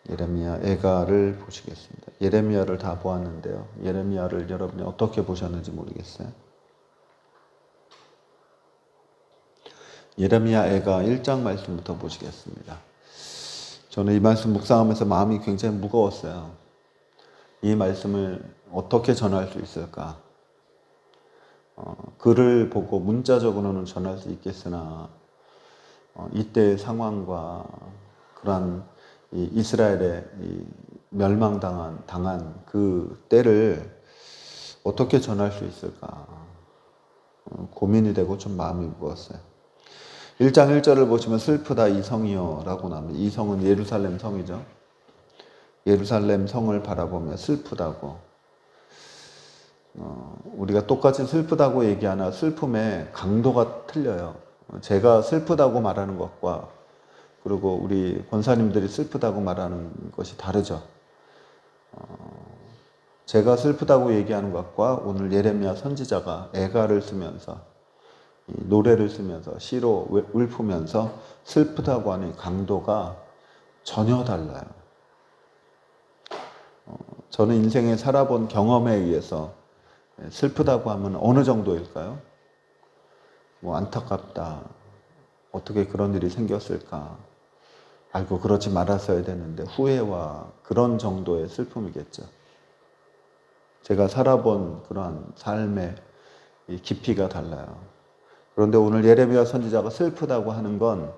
예레미야 애가를 보시겠습니다. 예레미야를 다 보았는데요. 예레미야를 여러분이 어떻게 보셨는지 모르겠어요. 예레미야 애가 1장 말씀부터 보시겠습니다. 저는 이 말씀 묵상하면서 마음이 굉장히 무거웠어요. 이 말씀을 어떻게 전할 수 있을까? 글을 보고 문자적으로는 전할 수 있겠으나 이때의 상황과 그러한 이스라엘의 멸망당한 그 때를 어떻게 전할 수 있을까 고민이 되고 좀 마음이 무거웠어요. 1장 1절을 보시면 슬프다 이 성이여 라고 나옵니다. 이 성은 예루살렘 성이죠. 예루살렘 성을 바라보며 슬프다고. 우리가 똑같이 슬프다고 얘기하나 슬픔의 강도가 틀려요. 제가 슬프다고 말하는 것과 그리고 우리 권사님들이 슬프다고 말하는 것이 다르죠. 제가 슬프다고 얘기하는 것과 오늘 예레미야 선지자가 애가를 쓰면서 노래를 쓰면서 시로 읊으면서 슬프다고 하는 강도가 전혀 달라요. 저는 인생에 살아본 경험에 의해서 슬프다고 하면 어느 정도일까요? 안타깝다. 어떻게 그런 일이 생겼을까? 아이고 그러지 말았어야 되는데 후회와 그런 정도의 슬픔이겠죠. 제가 살아본 그러한 삶의 깊이가 달라요. 그런데 오늘 예레미야 선지자가 슬프다고 하는 건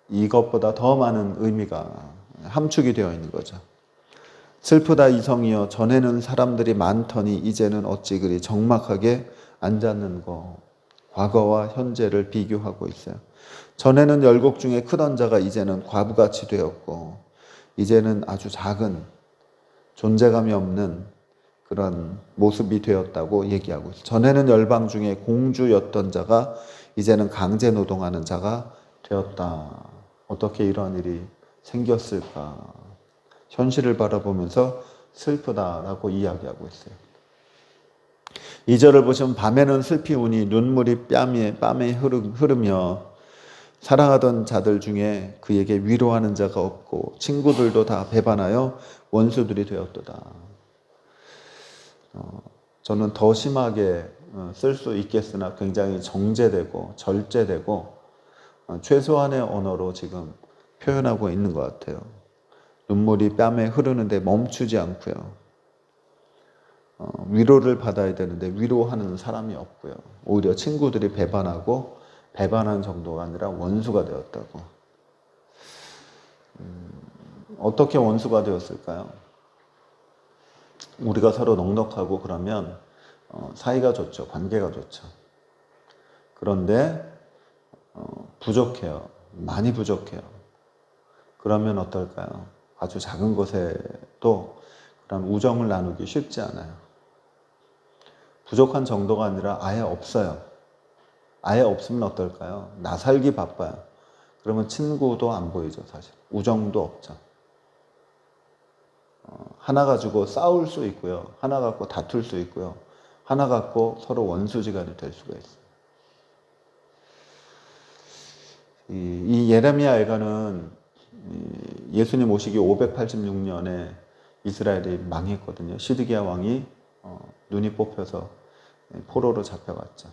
이것보다 더 많은 의미가 함축이 되어 있는 거죠. 슬프다 이 성이여 전에는 사람들이 많더니 이제는 어찌 그리 적막하게 앉았는고. 과거와 현재를 비교하고 있어요. 전에는 열국 중에 크던 자가 이제는 과부같이 되었고 이제는 아주 작은 존재감이 없는 그런 모습이 되었다고 얘기하고 있어요. 전에는 열방 중에 공주였던 자가 이제는 강제 노동하는 자가 되었다. 어떻게 이런 일이 생겼을까? 현실을 바라보면서 슬프다라고 이야기하고 있어요. 2절을 보시면 밤에는 슬피 우니 눈물이 뺨에 흐르며 사랑하던 자들 중에 그에게 위로하는 자가 없고 친구들도 다 배반하여 원수들이 되었도다. 저는 더 심하게 쓸 수 있겠으나 굉장히 정제되고 절제되고 최소한의 언어로 지금 표현하고 있는 것 같아요. 눈물이 뺨에 흐르는데 멈추지 않고요. 위로를 받아야 되는데 위로하는 사람이 없고요. 오히려 친구들이 배반하고 배반한 정도가 아니라 원수가 되었다고. 어떻게 원수가 되었을까요? 우리가 서로 넉넉하고 그러면 사이가 좋죠. 관계가 좋죠. 그런데 부족해요. 많이 부족해요. 그러면 어떨까요? 아주 작은 것에도 그런 우정을 나누기 쉽지 않아요. 부족한 정도가 아니라 아예 없어요. 아예 없으면 어떨까요? 나 살기 바빠요. 그러면 친구도 안 보이죠, 사실. 우정도 없죠. 하나 가지고 싸울 수 있고요. 하나 갖고 다툴 수 있고요. 하나 갖고 서로 원수지간이 될 수가 있어요. 이 예레미야 애가는 예수님 오시기 586년에 이스라엘이 망했거든요. 시드기야 왕이 눈이 뽑혀서 포로로 잡혀갔죠.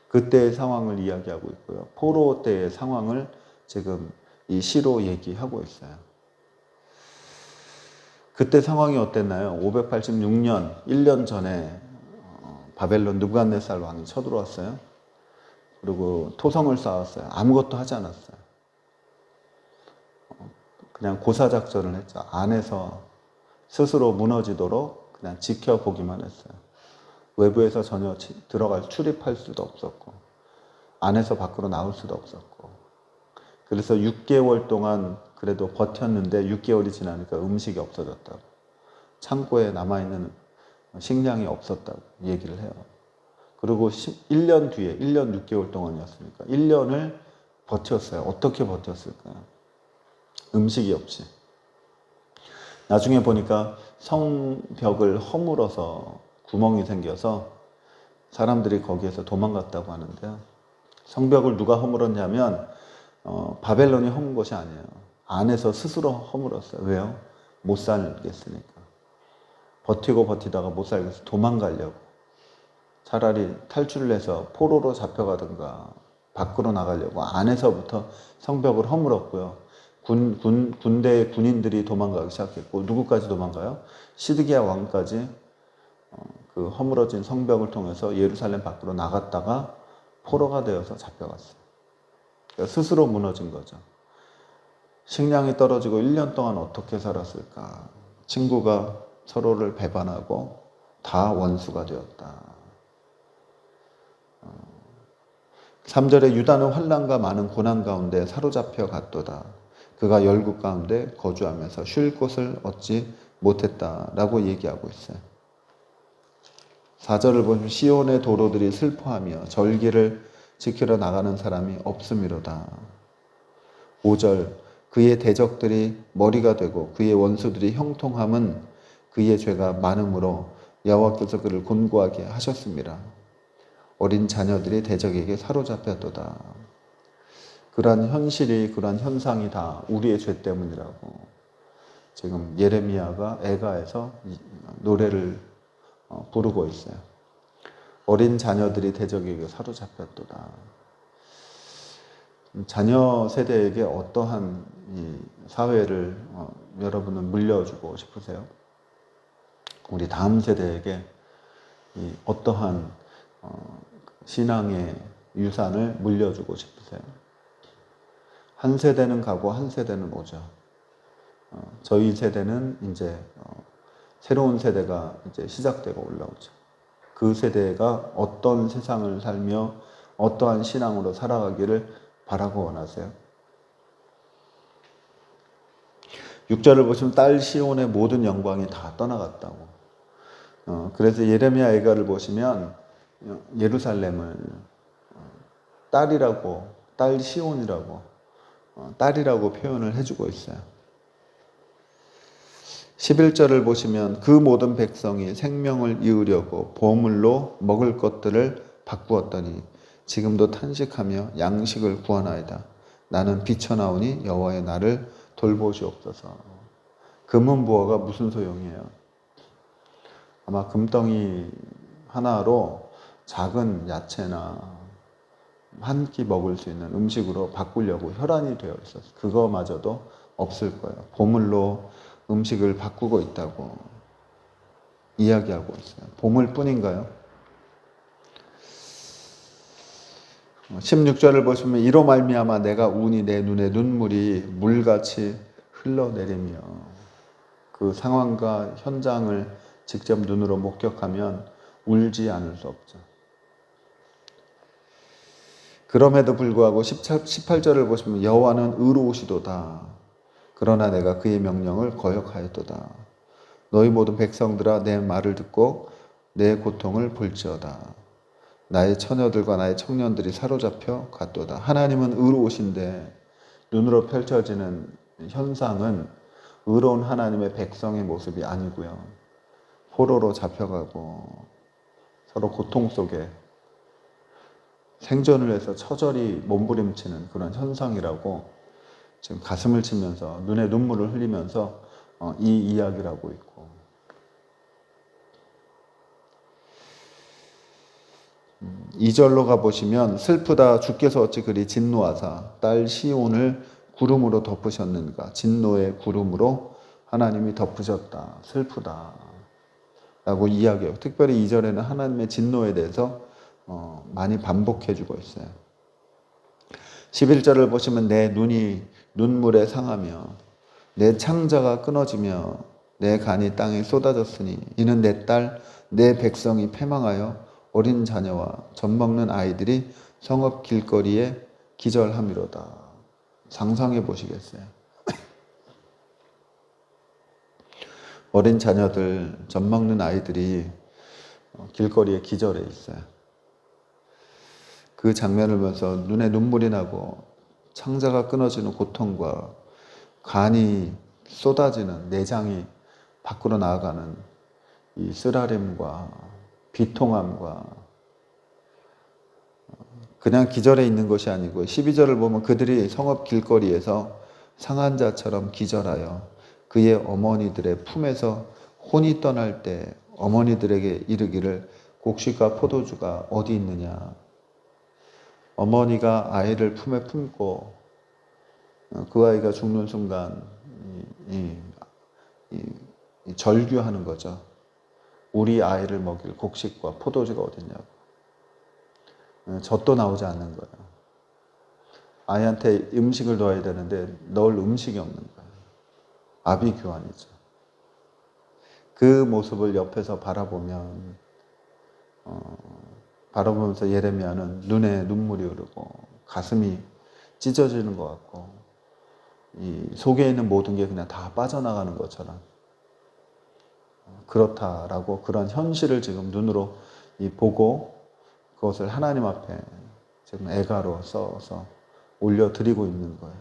그때의 상황을 이야기하고 있고요. 포로 때의 상황을 지금 이 시로 얘기하고 있어요. 그때 상황이 어땠나요? 586년, 1년 전에 바벨론 느부갓네살 왕이 쳐들어왔어요. 그리고 토성을 쌓았어요. 아무것도 하지 않았어요. 그냥 고사작전을 했죠. 안에서 스스로 무너지도록 그냥 지켜보기만 했어요. 외부에서 전혀 출입할 수도 없었고 안에서 밖으로 나올 수도 없었고 그래서 6개월 동안 그래도 버텼는데 6개월이 지나니까 음식이 없어졌다고 창고에 남아있는 식량이 없었다고 얘기를 해요. 그리고 1년 뒤에 1년 6개월 동안이었으니까 1년을 버텼어요. 어떻게 버텼을까요? 음식이 없이. 나중에 보니까 성벽을 허물어서 구멍이 생겨서 사람들이 거기에서 도망갔다고 하는데요. 성벽을 누가 허물었냐면 바벨론이 허문 것이 아니에요. 안에서 스스로 허물었어요. 왜요? 못 살겠으니까. 버티고 버티다가 못 살겠어. 도망가려고. 차라리 탈출을 해서 포로로 잡혀가든가 밖으로 나가려고 안에서부터 성벽을 허물었고요. 군대 군인들이 도망가기 시작했고, 누구까지 도망가요? 시드기야 왕까지 그 허물어진 성벽을 통해서 예루살렘 밖으로 나갔다가 포로가 되어서 잡혀갔어요. 그러니까 스스로 무너진 거죠. 식량이 떨어지고 1년 동안 어떻게 살았을까? 친구가 서로를 배반하고 다 원수가 되었다. 3절에 유다는 환난과 많은 고난 가운데 사로잡혀 갔도다. 그가 열국 가운데 거주하면서 쉴 곳을 얻지 못했다라고 얘기하고 있어요. 4절을 보면 시온의 도로들이 슬퍼하며 절기를 지키러 나가는 사람이 없음이로다. 5절 그의 대적들이 머리가 되고 그의 원수들이 형통함은 그의 죄가 많음으로 여호와께서 그를 곤고하게 하셨습니다. 어린 자녀들이 대적에게 사로잡혔도다. 그러한 현실이, 그러한 현상이 다 우리의 죄 때문이라고 지금 예레미야가 애가에서 노래를 부르고 있어요. 어린 자녀들이 대적에게 사로잡혔도다. 자녀 세대에게 어떠한 이 사회를 여러분은 물려주고 싶으세요? 우리 다음 세대에게 이 어떠한 신앙의 유산을 물려주고 싶으세요? 한 세대는 가고 한 세대는 오죠. 저희 세대는 이제 새로운 세대가 이제 시작되고 올라오죠. 그 세대가 어떤 세상을 살며 어떠한 신앙으로 살아가기를 바라고 원하세요? 6절을 보시면 딸 시온의 모든 영광이 다 떠나갔다고. 그래서 예레미야 애가를 보시면 예루살렘을 딸이라고, 딸 시온이라고, 딸이라고 표현을 해주고 있어요. 11절을 보시면 그 모든 백성이 생명을 이으려고 보물로 먹을 것들을 바꾸었더니 지금도 탄식하며 양식을 구하나이다. 나는 비쳐나오니 여호와의 나를 돌보시옵소서. 금은 부어가 무슨 소용이에요? 아마 금덩이 하나로 작은 야채나 한 끼 먹을 수 있는 음식으로 바꾸려고 혈안이 되어 있었어요. 그거마저도 없을 거예요. 보물로 음식을 바꾸고 있다고 이야기하고 있어요. 보물뿐인가요? 16절을 보시면 이로 말미암아 내가 우니 내 눈에 눈물이 물같이 흘러내리며, 그 상황과 현장을 직접 눈으로 목격하면 울지 않을 수 없죠. 그럼에도 불구하고 18절을 보시면 여호와는 의로우시도다. 그러나 내가 그의 명령을 거역하였도다. 너희 모든 백성들아 내 말을 듣고 내 고통을 볼지어다. 나의 처녀들과 나의 청년들이 사로잡혀 갔도다. 하나님은 의로우신데 눈으로 펼쳐지는 현상은 의로운 하나님의 백성의 모습이 아니고요. 포로로 잡혀가고 서로 고통 속에 생존을 해서 처절히 몸부림치는 그런 현상이라고 지금 가슴을 치면서 눈에 눈물을 흘리면서 이 이야기를 하고 있고, 2절로 가보시면 슬프다 주께서 어찌 그리 진노하사 딸 시온을 구름으로 덮으셨는가. 진노의 구름으로 하나님이 덮으셨다. 슬프다 라고 이야기해요. 특별히 2절에는 하나님의 진노에 대해서 많이 반복해주고 있어요. 11절을 보시면 내 눈이 눈물에 상하며 내 창자가 끊어지며 내 간이 땅에 쏟아졌으니 이는 내 딸 내 백성이 패망하여 어린 자녀와 젖먹는 아이들이 성읍 길거리에 기절함이로다. 상상해 보시겠어요? 어린 자녀들, 젖먹는 아이들이 길거리에 기절해 있어요. 그 장면을 보면서 눈에 눈물이 나고 창자가 끊어지는 고통과 간이 쏟아지는, 내장이 밖으로 나아가는 이 쓰라림과 비통함과 그냥 기절해 있는 것이 아니고 12절을 보면 그들이 성읍 길거리에서 상한 자처럼 기절하여 그의 어머니들의 품에서 혼이 떠날 때 어머니들에게 이르기를 곡식과 포도주가 어디 있느냐. 어머니가 아이를 품에 품고 그 아이가 죽는 순간 절규하는 거죠. 우리 아이를 먹일 곡식과 포도주가 어딨냐고. 젖도 나오지 않는 거예요. 아이한테 음식을 넣어야 되는데 넣을 음식이 없는 거예요. 아비규환이죠. 그 모습을 옆에서 바라보면서 예레미야는 눈에 눈물이 흐르고 가슴이 찢어지는 것 같고 이 속에 있는 모든 게 그냥 다 빠져나가는 것처럼 그렇다라고 그런 현실을 지금 눈으로 보고 그것을 하나님 앞에 지금 애가로 써서 올려드리고 있는 거예요.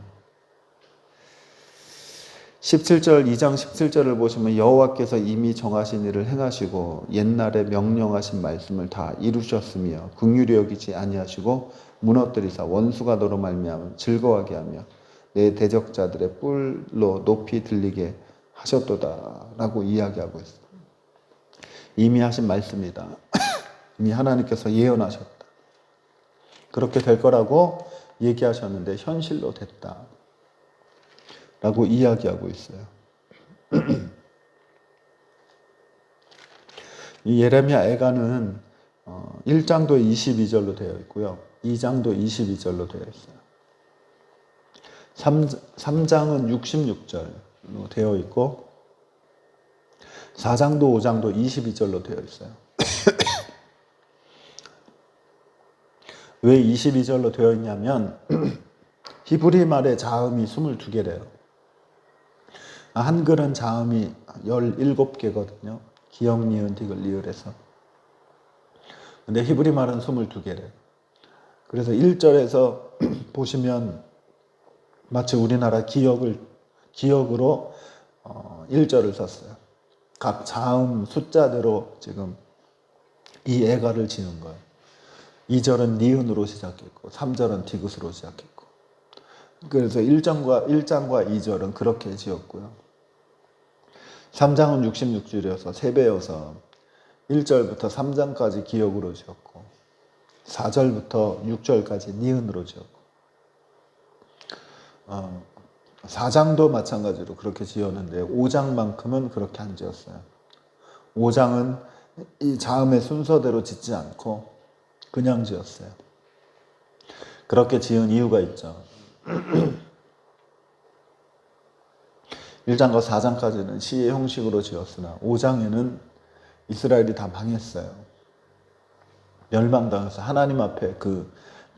17절, 2장 17절을 보시면 여호와께서 이미 정하신 일을 행하시고 옛날에 명령하신 말씀을 다 이루셨으며 긍휼히 여기지 아니하시고 무너뜨리사 원수가 너로 말미암아 즐거워하게 하며 내 대적자들의 뿔로 높이 들리게 하셨도다 라고 이야기하고 있습니다. 이미 하신 말씀이다. 이미 하나님께서 예언하셨다. 그렇게 될 거라고 얘기하셨는데 현실로 됐다 라고 이야기하고 있어요. 이 예레미야 애가는 1장도 22절로 되어 있고요. 2장도 22절로 되어 있어요. 3장은 66절로 되어 있고 4장도 5장도 22절로 되어 있어요. 왜 22절로 되어 있냐면 히브리 말의 자음이 22개래요. 한글은 자음이 17개거든요. 기역, 니은, 디귿, 리을에서. 근데 히브리 말은 22개래요. 그래서 1절에서 보시면 마치 우리나라 기역으로 1절을 썼어요. 각 자음 숫자대로 지금 이 애가를 지은 거예요. 2절은 니은으로 시작했고 3절은 디귿으로 시작했고 그래서 1장과 2절은 그렇게 지었고요. 3장은 66줄이어서 3배여서 1절부터 3장까지 기역으로 지었고 4절부터 6절까지 니은으로 지었고 4장도 마찬가지로 그렇게 지었는데 5장만큼은 그렇게 안 지었어요. 5장은 이 자음의 순서대로 짓지 않고 그냥 지었어요. 그렇게 지은 이유가 있죠. 1장과 4장까지는 시의 형식으로 지었으나 5장에는 이스라엘이 다 망했어요. 멸망당해서 하나님 앞에 그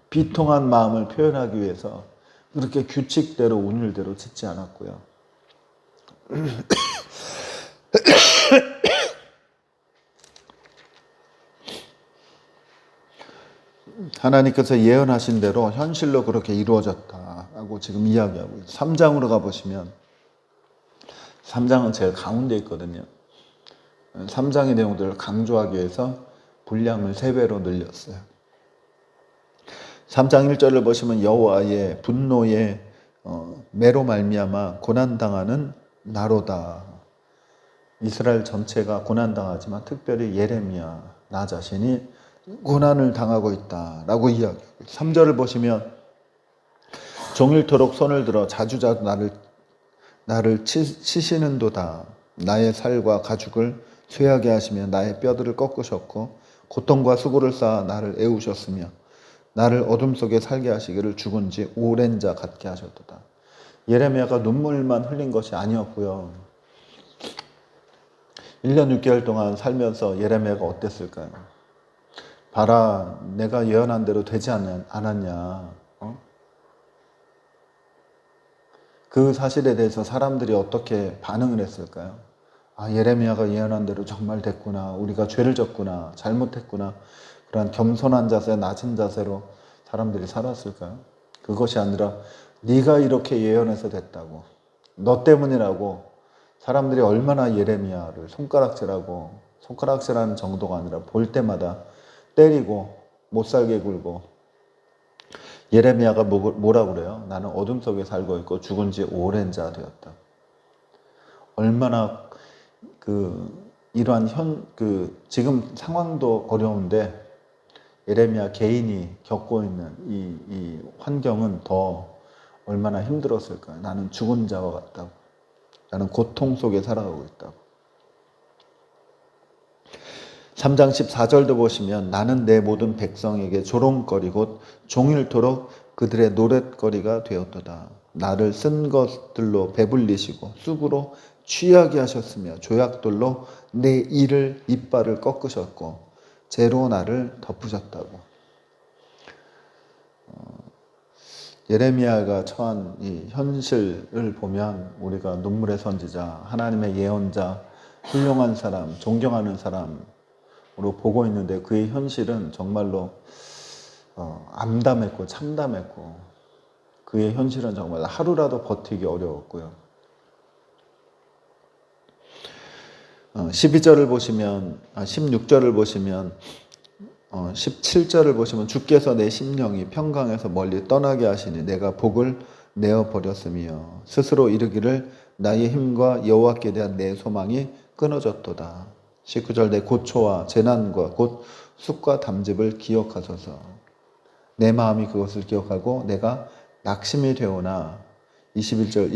비통한 마음을 표현하기 위해서 그렇게 규칙대로 운율대로 짓지 않았고요. 하나님께서 예언하신 대로 현실로 그렇게 이루어졌다라고 지금 이야기하고 있어요. 3장으로 가보시면 3장은 제일 가운데 있거든요. 3장의 내용들을 강조하기 위해서 분량을 3배로 늘렸어요. 3장 1절을 보시면 여호와의 분노의 매로 말미암아 고난당하는 나로다. 이스라엘 전체가 고난당하지만 특별히 예레미야 나 자신이 고난을 당하고 있다라고 이야기하고 3절을 보시면 종일토록 손을 들어 자주자주 나를 치시는도다. 나의 살과 가죽을 쇠하게 하시며 나의 뼈들을 꺾으셨고 고통과 수고를 쌓아 나를 애우셨으며 나를 어둠 속에 살게 하시기를 죽은 지 오랜 자 같게 하셨도다. 예레미야가 눈물만 흘린 것이 아니었고요. 1년 6개월 동안 살면서 예레미야가 어땠을까요? 봐라, 내가 예언한 대로 되지 않았냐. 그 사실에 대해서 사람들이 어떻게 반응을 했을까요? 아, 예레미야가 예언한 대로 정말 됐구나. 우리가 죄를 졌구나. 잘못했구나. 그런 겸손한 자세, 낮은 자세로 사람들이 살았을까요? 그것이 아니라 네가 이렇게 예언해서 됐다고. 너 때문이라고 사람들이 얼마나 예레미야를 손가락질하는 정도가 아니라 볼 때마다 때리고 못살게 굴고 예레미야가 뭐라고 그래요? 나는 어둠 속에 살고 있고 죽은 지 오랜 자 되었다. 얼마나 이러한 지금 상황도 어려운데 예레미야 개인이 겪고 있는 이 환경은 더 얼마나 힘들었을까요? 나는 죽은 자와 같다고. 나는 고통 속에 살아가고 있다고. 3장 14절도 보시면 나는 내 모든 백성에게 조롱거리 곧 종일토록 그들의 노랫거리가 되었도다. 나를 쓴 것들로 배불리시고 쑥으로 취하게 하셨으며 조약돌로 내 이빨을 꺾으셨고 재로 나를 덮으셨다고. 예레미야가 처한 이 현실을 보면 우리가 눈물의 선지자, 하나님의 예언자, 훌륭한 사람, 존경하는 사람으로 보고 있는데 그의 현실은 정말로 암담했고 참담했고 그의 현실은 정말 하루라도 버티기 어려웠고요. 12절을 보시면 16절을 보시면 17절을 보시면 주께서 내 심령이 평강에서 멀리 떠나게 하시니 내가 복을 내어버렸으며 스스로 이르기를 나의 힘과 여호와께 대한 내 소망이 끊어졌도다. 19절 내 고초와 재난과 곧 쑥과 담즙을 기억하소서. 내 마음이 그것을 기억하고 내가 낙심이 되오나 21절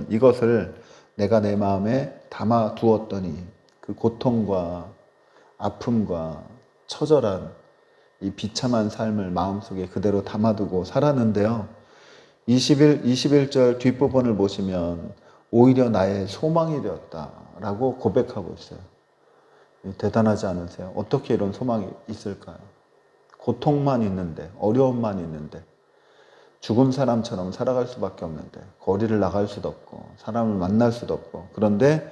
이것을 내가 내 마음에 담아 두었더니 그 고통과 아픔과 처절한 이 비참한 삶을 마음속에 그대로 담아두고 살았는데요. 21절 뒷부분을 보시면 오히려 나의 소망이 되었다라고 고백하고 있어요. 대단하지 않으세요? 어떻게 이런 소망이 있을까요? 고통만 있는데, 어려움만 있는데, 죽은 사람처럼 살아갈 수밖에 없는데, 거리를 나갈 수도 없고, 사람을 만날 수도 없고, 그런데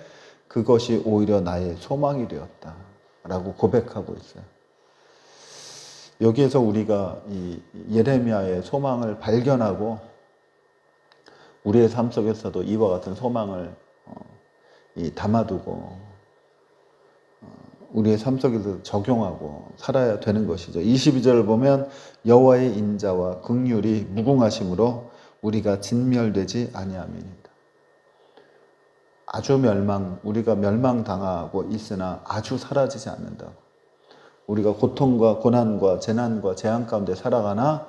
그것이 오히려 나의 소망이 되었다라고 고백하고 있어요. 여기에서 우리가 이 예레미야의 소망을 발견하고 우리의 삶 속에서도 이와 같은 소망을 담아두고 우리의 삶 속에서 적용하고 살아야 되는 것이죠. 22절을 보면 여호와의 인자와 긍휼이 무궁하심으로 우리가 진멸되지 아니함이니이다. 우리가 멸망당하고 있으나 아주 사라지지 않는다고. 우리가 고통과 고난과 재난과 재앙 가운데 살아가나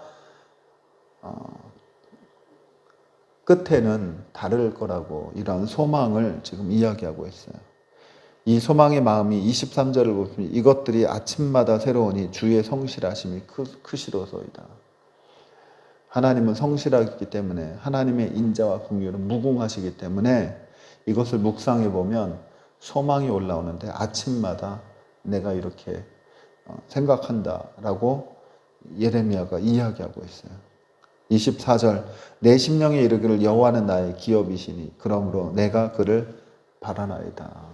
끝에는 다를 거라고 이러한 소망을 지금 이야기하고 있어요. 이 소망의 마음이 23절을 보시면 이것들이 아침마다 새로우니 주의 성실하심이 크시로소이다. 하나님은 성실하기 때문에 하나님의 인자와 긍휼은 무궁하시기 때문에 이것을 묵상해 보면 소망이 올라오는데 아침마다 내가 이렇게 생각한다라고 예레미야가 이야기하고 있어요. 24절 내 심령에 이르기를 여호와는 나의 기업이시니 그러므로 내가 그를 바라나이다.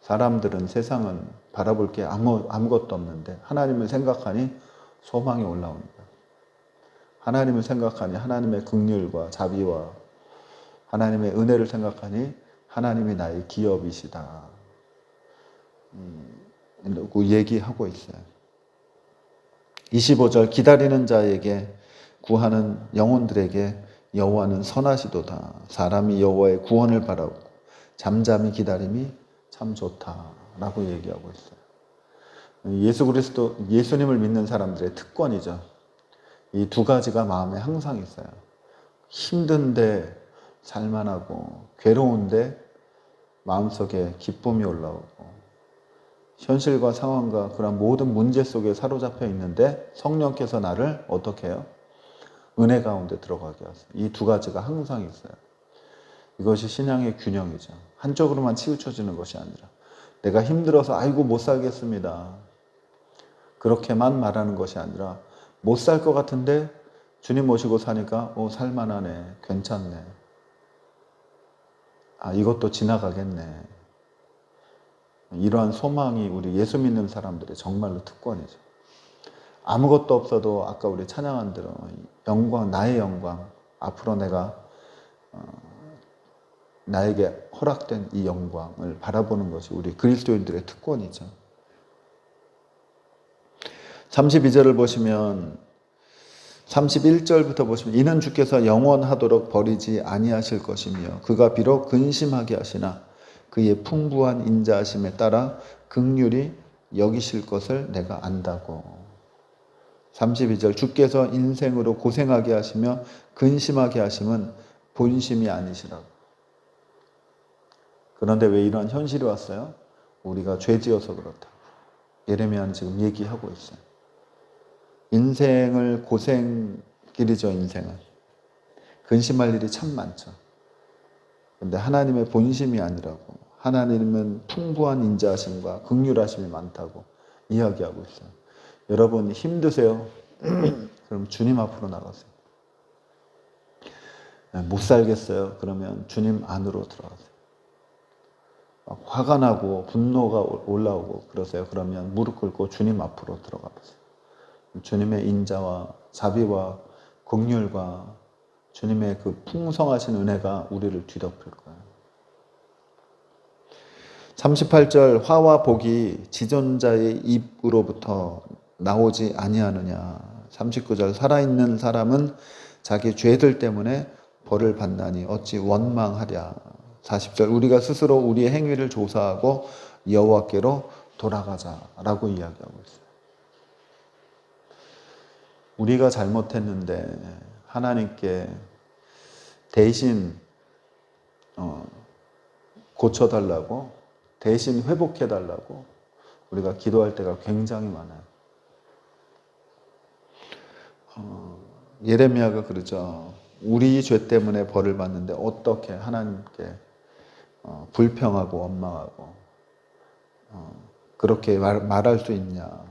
사람들은 세상은 바라볼 게 아무것도 없는데 하나님을 생각하니 소망이 올라옵니다. 하나님을 생각하니 하나님의 긍휼과 자비와 하나님의 은혜를 생각하니 하나님이 나의 기업이시다. 라고 얘기하고 있어요. 25절 기다리는 자에게 구하는 영혼들에게 여호와는 선하시도다. 사람이 여호와의 구원을 바라고 잠잠히 기다림이 참 좋다라고 얘기하고 있어요. 예수님을 믿는 사람들의 특권이죠. 이 두 가지가 마음에 항상 있어요. 힘든데 살만하고 괴로운데 마음속에 기쁨이 올라오고 현실과 상황과 그런 모든 문제 속에 사로잡혀 있는데 성령께서 나를 어떻게 해요? 은혜 가운데 들어가게 하세요. 이 두 가지가 항상 있어요. 이것이 신앙의 균형이죠. 한쪽으로만 치우쳐지는 것이 아니라 내가 힘들어서 아이고 못 살겠습니다. 그렇게만 말하는 것이 아니라 못 살 것 같은데 주님 모시고 사니까 살만하네, 괜찮네. 이것도 지나가겠네. 이러한 소망이 우리 예수 믿는 사람들의 정말로 특권이죠. 아무것도 없어도 아까 우리 찬양한 대로 영광, 나의 영광, 앞으로 나에게 허락된 이 영광을 바라보는 것이 우리 그리스도인들의 특권이죠. 32절을 보시면 31절부터 보시면 이는 주께서 영원하도록 버리지 아니하실 것이며 그가 비록 근심하게 하시나 그의 풍부한 인자하심에 따라 긍휼히 여기실 것을 내가 안다고. 32절 주께서 인생으로 고생하게 하시며 근심하게 하심은 본심이 아니시라고. 그런데 왜 이런 현실이 왔어요? 우리가 죄지어서 그렇다. 예레미야는 지금 얘기하고 있어요. 인생을 고생길이죠, 인생은. 근심할 일이 참 많죠. 근데 하나님의 본심이 아니라고. 하나님은 풍부한 인자하심과 긍휼하심이 많다고 이야기하고 있어요. 여러분 힘드세요? 그럼 주님 앞으로 나가세요. 못 살겠어요? 그러면 주님 안으로 들어가세요. 화가 나고 분노가 올라오고 그러세요? 그러면 무릎 꿇고 주님 앞으로 들어가 보세요. 주님의 인자와 자비와 긍휼과 주님의 그 풍성하신 은혜가 우리를 뒤덮을 거예요. 38절 화와 복이 지존자의 입으로부터 나오지 아니하느냐. 39절 살아있는 사람은 자기 죄들 때문에 벌을 받나니 어찌 원망하랴. 40절 우리가 스스로 우리의 행위를 조사하고 여호와께로 돌아가자라고 이야기하고 있어요. 우리가 잘못했는데 하나님께 대신 고쳐달라고, 대신 회복해달라고 우리가 기도할 때가 굉장히 많아요. 예레미야가 그러죠. 우리 죄 때문에 벌을 받는데 어떻게 하나님께 불평하고 원망하고 그렇게 말할 수 있냐.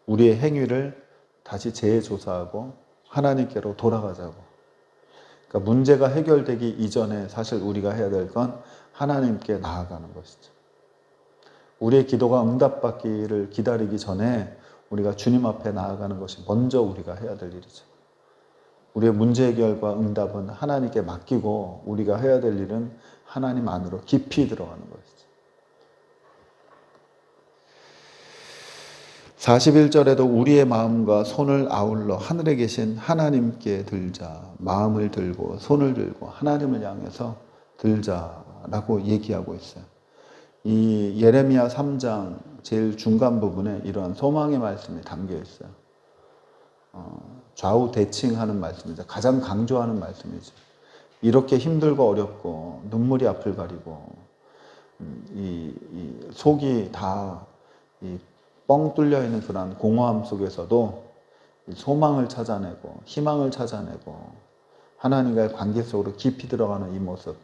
우리의 행위를 다시 재조사하고 하나님께로 돌아가자고. 그러니까 문제가 해결되기 이전에 사실 우리가 해야 될 건 하나님께 나아가는 것이죠. 우리의 기도가 응답받기를 기다리기 전에 우리가 주님 앞에 나아가는 것이 먼저 우리가 해야 될 일이죠. 우리의 문제 해결과 응답은 하나님께 맡기고 우리가 해야 될 일은 하나님 안으로 깊이 들어가는 것이죠. 41절에도 우리의 마음과 손을 아울러 하늘에 계신 하나님께 들자. 마음을 들고 손을 들고 하나님을 향해서 들자라고 얘기하고 있어요. 이 예레미야 3장 제일 중간 부분에 이런 소망의 말씀이 담겨 있어요. 좌우 대칭하는 말씀이죠. 가장 강조하는 말씀이죠. 이렇게 힘들고 어렵고 눈물이 앞을 가리고 이 속이 다 뻥 뚫려 있는 그런 공허함 속에서도 소망을 찾아내고 희망을 찾아내고 하나님과의 관계 속으로 깊이 들어가는 이 모습,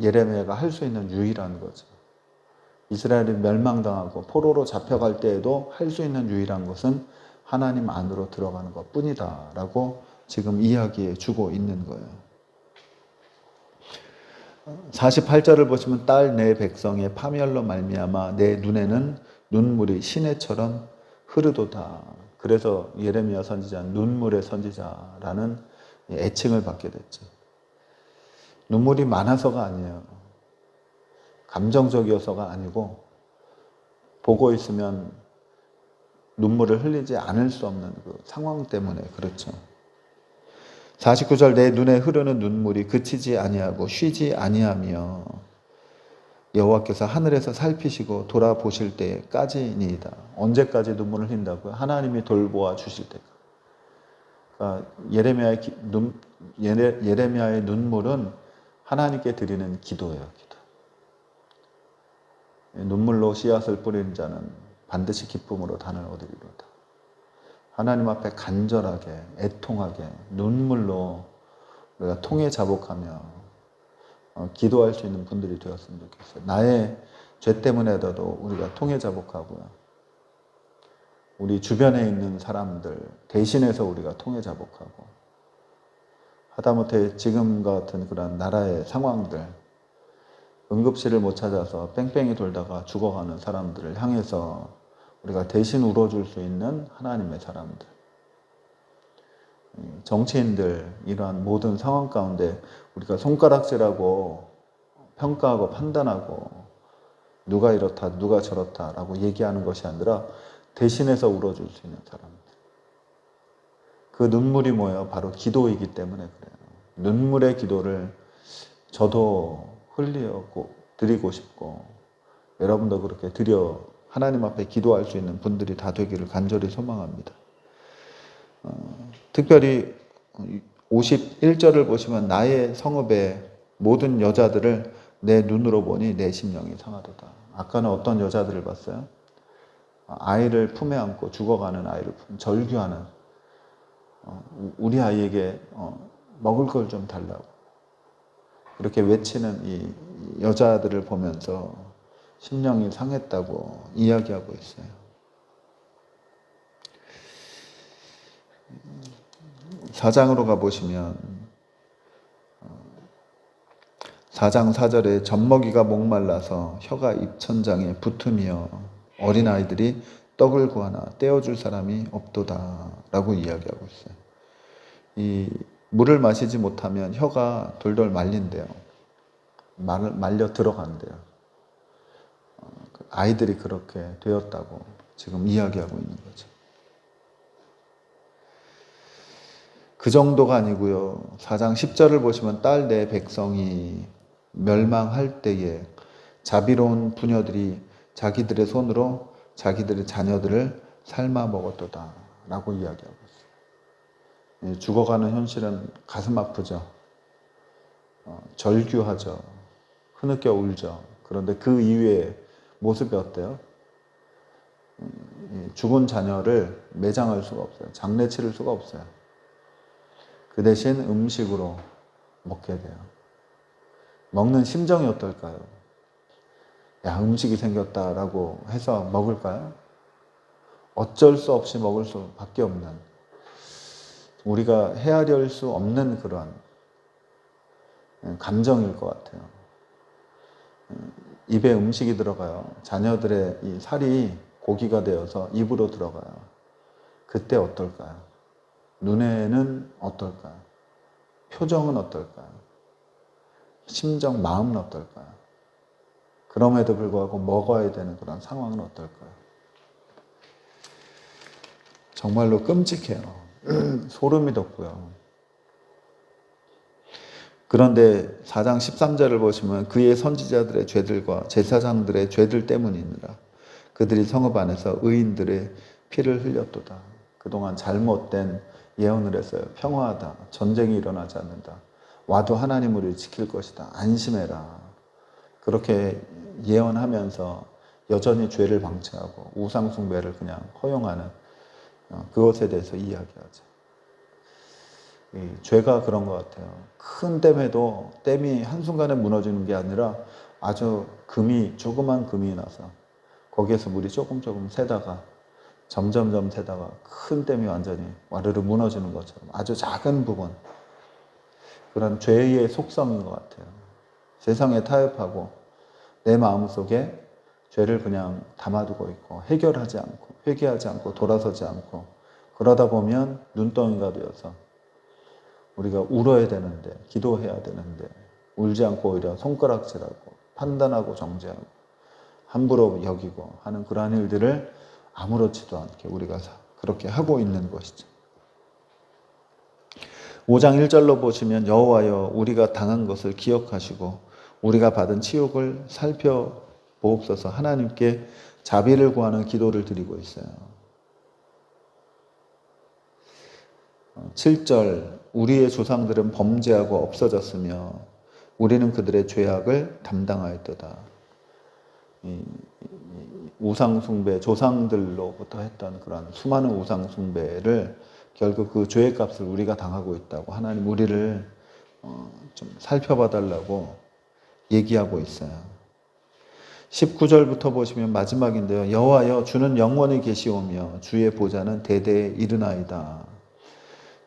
예레미야가 할 수 있는 유일한 거죠. 이스라엘이 멸망당하고 포로로 잡혀갈 때에도 할 수 있는 유일한 것은 하나님 안으로 들어가는 것 뿐이다 라고 지금 이야기해 주고 있는 거예요. 48절을 보시면 딸 내 백성의 파멸로 말미암아 내 눈에는 눈물이 시내처럼 흐르도다. 그래서 예레미야 선지자는 눈물의 선지자라는 애칭을 받게 됐죠. 눈물이 많아서가 아니에요. 감정적이어서가 아니고 보고 있으면 눈물을 흘리지 않을 수 없는 그 상황 때문에 그렇죠. 49절 내 눈에 흐르는 눈물이 그치지 아니하고 쉬지 아니하며 여호와께서 하늘에서 살피시고 돌아보실 때까지니이다. 언제까지 눈물을 흘린다고요? 하나님이 돌보아 주실 때까지. 그러니까 예레미야의 눈물은 하나님께 드리는 기도예요. 기도. 눈물로 씨앗을 뿌리는 자는 반드시 기쁨으로 단을 얻으리로다. 하나님 앞에 간절하게 애통하게 눈물로 우리가 통해 자복하며 기도할 수 있는 분들이 되었으면 좋겠어요. 나의 죄 때문에라도 우리가 통해 자복하고요. 우리 주변에 있는 사람들 대신해서 우리가 통해 자복하고 하다못해 지금 같은 그런 나라의 상황들 응급실을 못 찾아서 뺑뺑이 돌다가 죽어가는 사람들을 향해서 우리가 대신 울어줄 수 있는 하나님의 사람들, 정치인들 이러한 모든 상황 가운데 우리가 손가락질하고 평가하고 판단하고 누가 이렇다 누가 저렇다라고 얘기하는 것이 아니라 대신해서 울어줄 수 있는 사람들. 그 눈물이 뭐예요? 바로 기도이기 때문에 그래요. 눈물의 기도를 저도 흘리고 드리고 싶고 여러분도 그렇게 하나님 앞에 기도할 수 있는 분들이 다 되기를 간절히 소망합니다. 특별히 51절을 보시면 나의 성읍의 모든 여자들을 내 눈으로 보니 내 심령이 상하도다. 아까는 어떤 여자들을 봤어요? 아이를 품에 안고 죽어가는 아이를 절규하는 우리 아이에게 먹을 걸 좀 달라고 그렇게 외치는 이 여자들을 보면서 심령이 상했다고 이야기하고 있어요. 4장으로 가보시면 4장 4절에 젖먹이가 목말라서 혀가 입천장에 붙으며 어린아이들이 떡을 구하나 떼어줄 사람이 없도다 라고 이야기하고 있어요. 이 물을 마시지 못하면 혀가 돌돌 말린대요. 말려 들어간대요. 아이들이 그렇게 되었다고 지금 이야기하고 있는 거죠. 그 정도가 아니고요. 4장 10절을 보시면 딸 내 백성이 멸망할 때에 자비로운 부녀들이 자기들의 손으로 자기들의 자녀들을 삶아 먹었도다 라고 이야기하고 있어요. 죽어가는 현실은 가슴 아프죠. 절규하죠. 흐느껴 울죠. 그런데 그 이후에 모습이 어때요? 죽은 자녀를 매장할 수가 없어요. 장례 치를 수가 없어요. 그 대신 음식으로 먹게 돼요. 먹는 심정이 어떨까요? 야, 음식이 생겼다라고 해서 먹을까요? 어쩔 수 없이 먹을 수밖에 없는, 우리가 헤아릴 수 없는 그러한 감정일 것 같아요. 입에 음식이 들어가요. 자녀들의 이 살이 고기가 되어서 입으로 들어가요. 그때 어떨까요? 눈에는 어떨까요? 표정은 어떨까요? 심정, 마음은 어떨까요? 그럼에도 불구하고 먹어야 되는 그런 상황은 어떨까요? 정말로 끔찍해요. 소름이 돋고요. 그런데 4장 13절을 보시면 그의 선지자들의 죄들과 제사장들의 죄들 때문이니라. 그들이 성읍 안에서 의인들의 피를 흘렸도다. 그동안 잘못된 예언을 했어요. 평화하다. 전쟁이 일어나지 않는다. 와도 하나님 우리를 지킬 것이다. 안심해라. 그렇게 예언하면서 여전히 죄를 방치하고 우상 숭배를 그냥 허용하는 그것에 대해서 이야기하죠. 죄가 그런 것 같아요. 큰 댐에도 댐이 한순간에 무너지는 게 아니라 아주 조그만 금이 나서 거기에서 물이 조금 새다가 점점 새다가 큰 댐이 완전히 와르르 무너지는 것처럼 아주 작은 부분, 그런 죄의 속성인 것 같아요. 세상에 타협하고 내 마음속에 죄를 그냥 담아두고 있고 해결하지 않고 회개하지 않고 돌아서지 않고 그러다 보면 눈덩이가 되어서 우리가 울어야 되는데 기도해야 되는데 울지 않고 오히려 손가락질하고 판단하고 정죄하고 함부로 여기고 하는 그러한 일들을 아무렇지도 않게 우리가 그렇게 하고 있는 것이죠. 5장 1절로 보시면 여호와여 우리가 당한 것을 기억하시고 우리가 받은 치욕을 살펴보옵소서. 하나님께 자비를 구하는 기도를 드리고 있어요. 7절 우리의 조상들은 범죄하고 없어졌으며 우리는 그들의 죄악을 담당하였도다. 우상숭배, 조상들로부터 했던 그런 수많은 우상숭배를 결국 그 죄의 값을 우리가 당하고 있다고 하나님 우리를 좀 살펴봐 달라고 얘기하고 있어요. 19절부터 보시면 마지막인데요. 여호와여 주는 영원히 계시오며 주의 보좌는 대대에 이르나이다.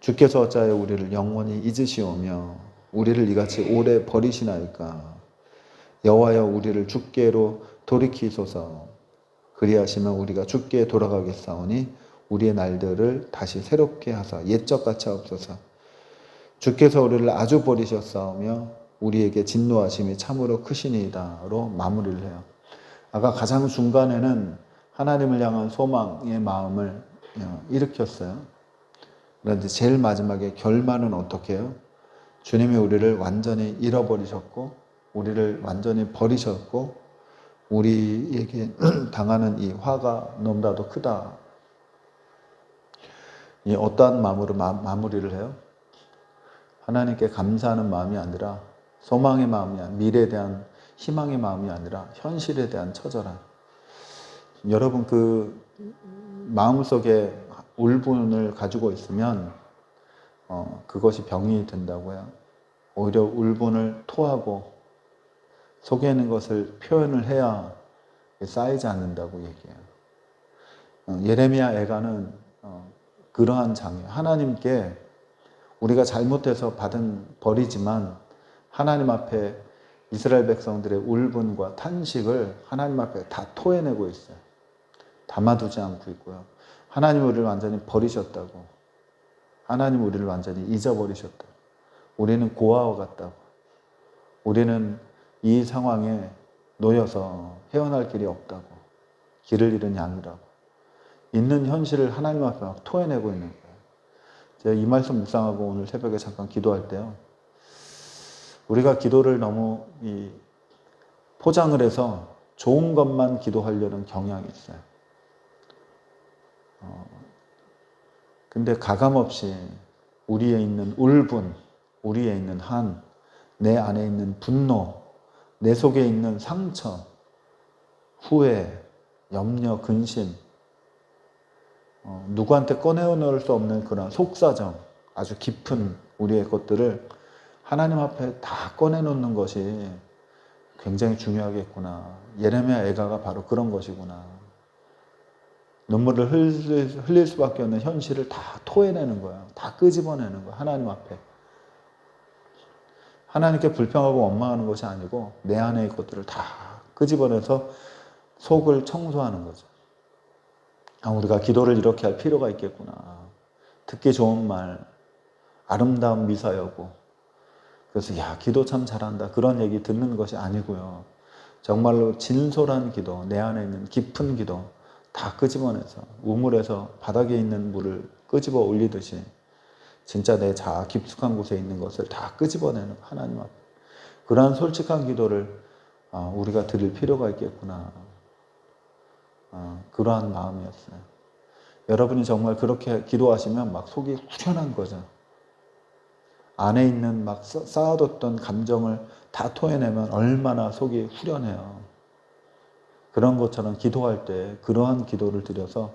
주께서 어찌하여 우리를 영원히 잊으시오며 우리를 이같이 오래 버리시나이까. 여호와여 우리를 주께로 돌이키소서. 그리하시면 우리가 주께 돌아가겠사오니 우리의 날들을 다시 새롭게 하사 옛적같이 하옵소서. 주께서 우리를 아주 버리셨사오며 우리에게 진노하심이 참으로 크시니이다로 마무리를 해요. 아까 가장 중간에는 하나님을 향한 소망의 마음을 일으켰어요. 그런데 제일 마지막에 결말은 어떻게 해요? 주님이 우리를 완전히 잃어버리셨고 우리를 완전히 버리셨고 우리에게 당하는 이 화가 너무나도 크다. 이 어떠한 마음으로 마무리를 해요? 하나님께 감사하는 마음이 아니라 소망의 마음이 아니라 미래에 대한 희망의 마음이 아니라 현실에 대한 처절함. 여러분 그 마음속에 울분을 가지고 있으면 그것이 병이 된다고요. 오히려 울분을 토하고 속에 있는 것을 표현을 해야 쌓이지 않는다고 얘기해요. 예레미야 애가는 그러한 장이에요. 하나님께 우리가 잘못해서 받은 벌이지만 하나님 앞에 이스라엘 백성들의 울분과 탄식을 하나님 앞에 다 토해내고 있어요. 담아두지 않고 있고요. 하나님 우리를 완전히 버리셨다고. 하나님 우리를 완전히 잊어버리셨다고. 우리는 고아와 같다고. 우리는 이 상황에 놓여서 헤어날 길이 없다고. 길을 잃은 양이라고. 있는 현실을 하나님 앞에 막 토해내고 있는 거예요. 제가 이 말씀 묵상하고 오늘 새벽에 잠깐 기도할 때요. 우리가 기도를 너무 포장을 해서 좋은 것만 기도하려는 경향이 있어요. 근데 가감없이 우리에 있는 울분, 우리에 있는 한, 내 안에 있는 분노, 내 속에 있는 상처, 후회, 염려, 근심, 누구한테 꺼내놓을 수 없는 그런 속사정, 아주 깊은 우리의 것들을 하나님 앞에 다 꺼내놓는 것이 굉장히 중요하겠구나. 예레미야 애가가 바로 그런 것이구나. 눈물을 흘릴 수밖에 없는 현실을 다 토해내는 거야. 다 끄집어내는 거야. 하나님 앞에. 하나님께 불평하고 원망하는 것이 아니고 내 안의 것들을 다 끄집어내서 속을 청소하는 거죠. 우리가 기도를 이렇게 할 필요가 있겠구나. 듣기 좋은 말, 아름다운 미사여고. 그래서 야, 기도 참 잘한다. 그런 얘기 듣는 것이 아니고요. 정말로 진솔한 기도, 내 안에 있는 깊은 기도 다 끄집어내서 우물에서 바닥에 있는 물을 끄집어 올리듯이 진짜 내 자아 깊숙한 곳에 있는 것을 다 끄집어내는 하나님 앞에. 그러한 솔직한 기도를 우리가 드릴 필요가 있겠구나. 그러한 마음이었어요. 여러분이 정말 그렇게 기도하시면 막 속이 후련한 거죠. 안에 있는 막 쌓아뒀던 감정을 다 토해내면 얼마나 속이 후련해요. 그런 것처럼 기도할 때 그러한 기도를 드려서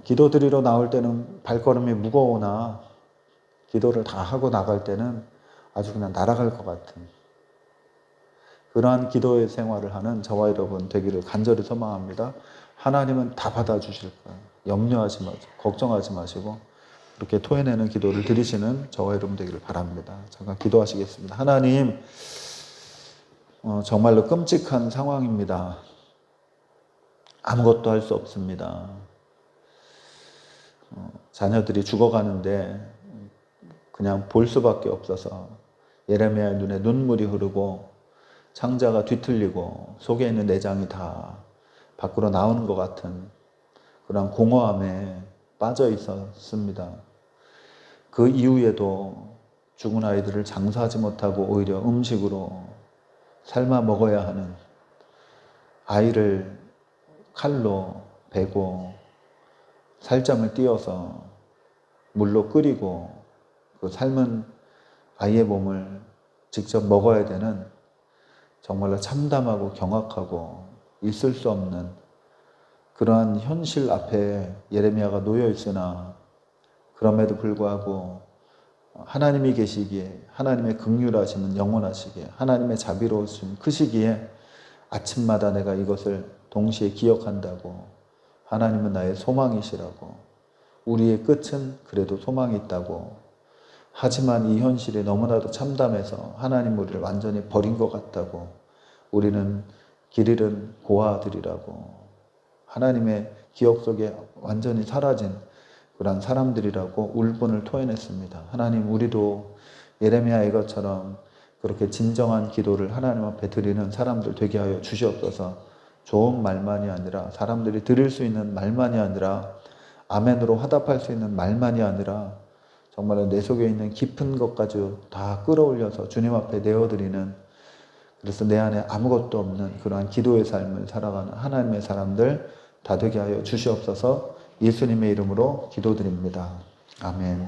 기도 드리러 나올 때는 발걸음이 무거우나 기도를 다 하고 나갈 때는 아주 그냥 날아갈 것 같은 그러한 기도의 생활을 하는 저와 여러분 되기를 간절히 소망합니다. 하나님은 다 받아주실 거예요. 염려하지 마시고 걱정하지 마시고 그렇게 토해내는 기도를 드리시는 저와 여러분 되기를 바랍니다. 잠깐 기도하시겠습니다. 하나님, 정말로 끔찍한 상황입니다. 아무것도 할 수 없습니다. 자녀들이 죽어가는데 그냥 볼 수밖에 없어서 예레미야의 눈에 눈물이 흐르고 창자가 뒤틀리고 속에 있는 내장이 다 밖으로 나오는 것 같은 그런 공허함에 빠져 있었습니다. 그 이후에도 죽은 아이들을 장사하지 못하고 오히려 음식으로 삶아 먹어야 하는 아이를 칼로 베고 살점을 띄어서 물로 끓이고 그 삶은 아이의 몸을 직접 먹어야 되는 정말로 참담하고 경악하고 있을 수 없는 그러한 현실 앞에 예레미야가 놓여 있으나 그럼에도 불구하고 하나님이 계시기에 하나님의 긍휼하심은 영원하시기에 하나님의 자비로우심 크시기에 아침마다 내가 이것을 동시에 기억한다고 하나님은 나의 소망이시라고 우리의 끝은 그래도 소망이 있다고 하지만 이 현실이 너무나도 참담해서 하나님 우리를 완전히 버린 것 같다고 우리는 길 잃은 고아들이라고 하나님의 기억 속에 완전히 사라진 그런 사람들이라고 울분을 토해냈습니다. 하나님 우리도 예레미야의 것처럼 그렇게 진정한 기도를 하나님 앞에 드리는 사람들 되게 하여 주시옵소서. 좋은 말만이 아니라 사람들이 들을 수 있는 말만이 아니라 아멘으로 화답할 수 있는 말만이 아니라 정말로 내 속에 있는 깊은 것까지 다 끌어올려서 주님 앞에 내어드리는, 그래서 내 안에 아무것도 없는 그러한 기도의 삶을 살아가는 하나님의 사람들 다 되게 하여 주시옵소서. 예수님의 이름으로 기도드립니다. 아멘.